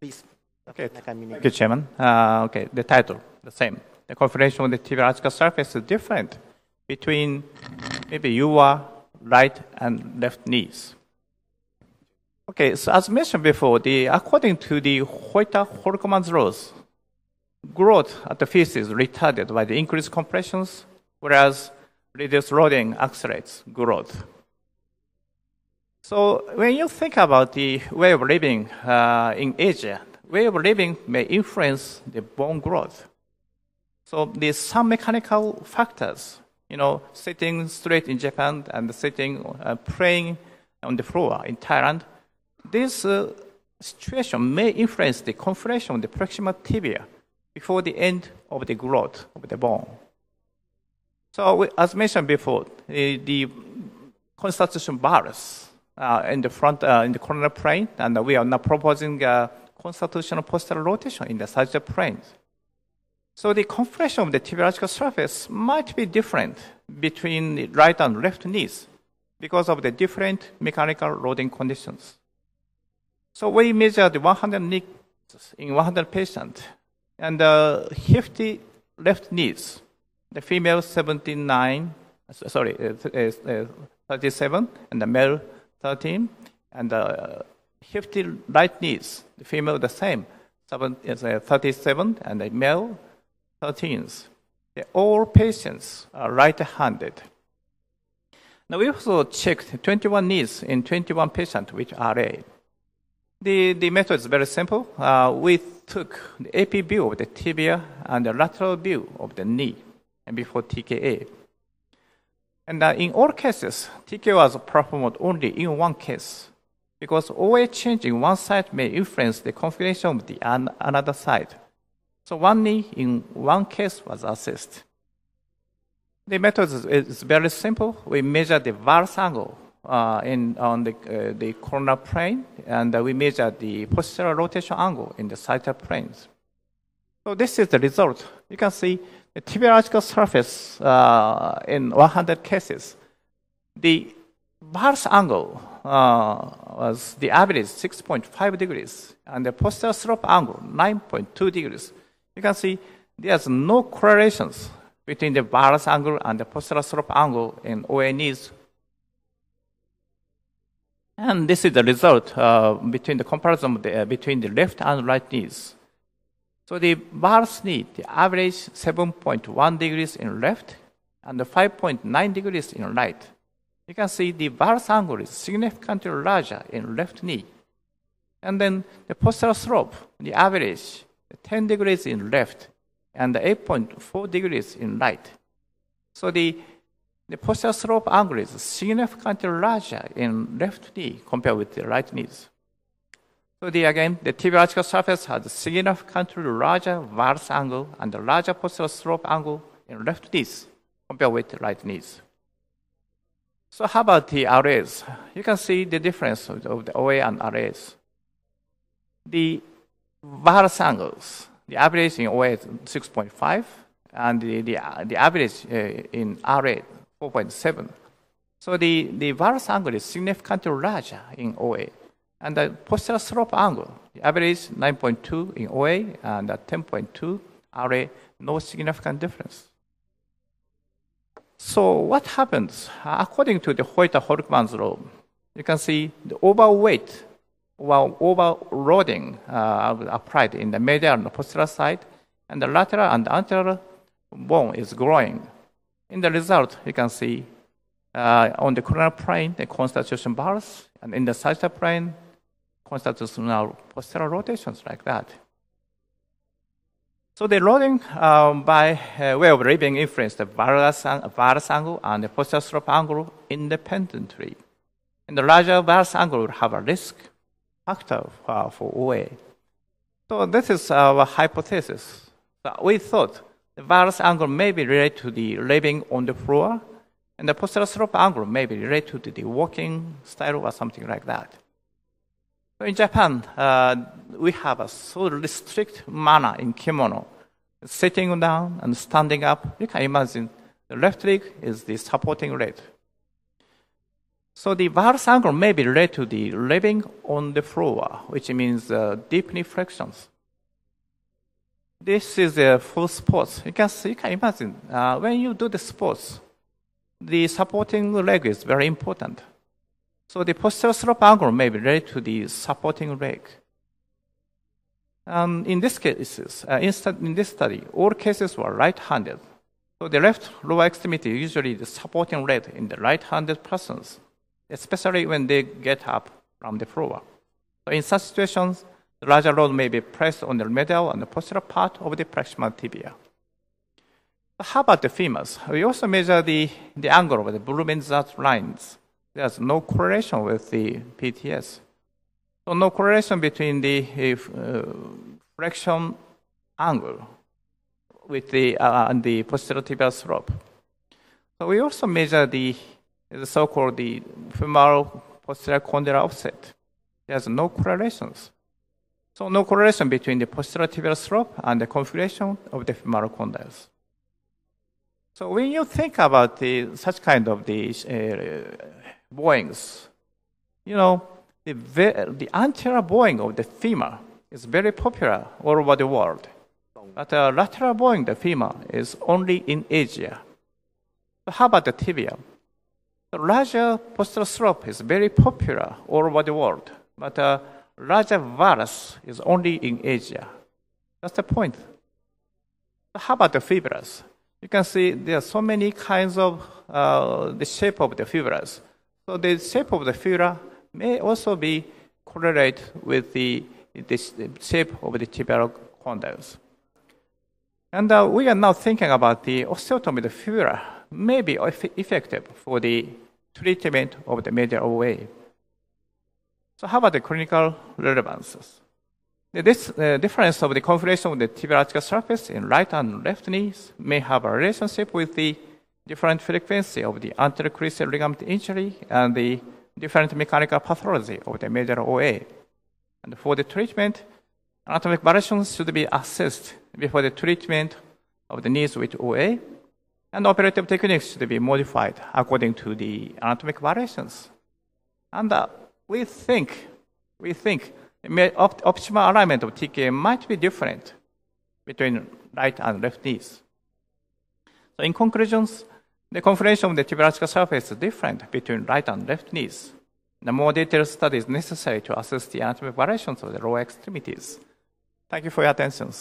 Please. Okay. Nakamine. Thank you, Chairman. Okay, the title, the same. The configuration of the tibial surface is different between maybe your right and left knees. Okay, so as mentioned before, according to the Holterman's laws, growth at the feet is retarded by the increased compressions, whereas reduced loading accelerates growth. So when you think about the way of living in Asia, way of living may influence the bone growth. So there's some mechanical factors, sitting straight in Japan and sitting, praying on the floor in Thailand. This situation may influence the configuration of the proximal tibia before the end of the growth of the bone. So as mentioned before, the constitution bars in the front, in the coronal plane, and we are now proposing constitutional posterior rotation in the sagittal planes. So the configuration of the tibial surface might be different between the right and left knees because of the different mechanical loading conditions. So we measured 100 knees in 100 patients, and 50 left knees. The female 37, and the male 13, and 50 right knees. The female the same, 37, and the male 13. All patients are right-handed. Now we also checked 21 knees in 21 patients with RA. The method is very simple. We took the AP view of the tibia and the lateral view of the knee and before TKA. And in all cases, TKA was performed only in one case because OA change in one side may influence the configuration of the another side. So one knee in one case was assessed. The method is very simple. We measure the varus angle on the coronal plane, and we measure the posterior rotation angle in the sagittal planes. So this is the result. You can see the tibial surface in 100 cases. The varus angle was the average 6.5 degrees, and the posterior slope angle 9.2 degrees. You can see there's no correlations between the varus angle and the posterior slope angle in OA knees. And this is the result between the comparison between the left and right knees. So the varus knee, the average 7.1 degrees in left and 5.9 degrees in right. You can see the varus angle is significantly larger in left knee. And then the posterior slope, the average 10 degrees in left and 8.4 degrees in right. So the posterior slope angle is significantly larger in left knee compared with the right knees. So again, the tibial surface has a significantly larger varus angle and a larger posterior slope angle in left knees compared with the right knees. So how about the RAs? You can see the difference of the OA and RAs. The varus angles, the average in OA is 6.5, and the average in RA 4.7. So the varus angle is significantly larger in OA. And the posterior slope angle, the average 9.2 in OA and 10.2 RA, no significant difference. So what happens? According to the Holterman's law, you can see the overweight or overloading applied in the medial and the posterior side, and the lateral and anterior bone is growing. In the result, you can see on the coronal plane, the constitution bars, and in the sagittal plane, constitutional posterior rotations like that. So the loading by way of living influence the varus angle and the posterior slope angle independently. And the larger varus angle will have a risk factor for OA. So this is our hypothesis. So we thought the varus angle may be related to the living on the floor, and the posterior slope angle may be related to the walking style or something like that. So in Japan, we have a so strict manner in kimono. Sitting down and standing up, you can imagine the left leg is the supporting leg. So the varus angle may be related to the living on the floor, which means deep knee flexions. This is for sports. You can imagine when you do the sports, the supporting leg is very important. So the posterior slope angle may be related to the supporting leg. In this study, all cases were right-handed. So the left lower extremity is usually the supporting leg in the right-handed persons, especially when they get up from the floor. So in such situations, the larger load may be placed on the medial and the posterior part of the proximal tibia. But how about the femurs? We also measure the angle of the Blumen's lines. There's no correlation with the PTS. So no correlation between the flexion angle with the posterior tibial slope. So we also measure the so-called the femoral posterior condylar offset. There's no correlations. So no correlation between the posterior tibial slope and the configuration of the femoral condyles. So when you think about such kind of the bowings, you know, the anterior bowing of the femur is very popular all over the world. But lateral bowing the femur is only in Asia. So how about the tibia? The larger posterior slope is very popular all over the world, but larger varus is only in Asia. That's the point. So how about the fibulas? You can see there are so many kinds of the shape of the fibulas. So the shape of the fibula may also be correlated with the shape of the tibial condyles. And we are now thinking about the osteotomy of the fibula may be effective for the treatment of the medial OA. So how about the clinical relevances? This difference of the configuration of the tibial surface in right and left knees may have a relationship with the different frequency of the anterior cruciate ligament injury and the different mechanical pathology of the medial OA. And for the treatment, anatomic variations should be assessed before the treatment of the knees with OA, and operative techniques should be modified according to the anatomic variations. And we think optimal alignment of TKA might be different between right and left knees. So in conclusions, the configuration of the tibial surface is different between right and left knees. The more detailed study is necessary to assess the anatomic variations of the lower extremities. Thank you for your attention.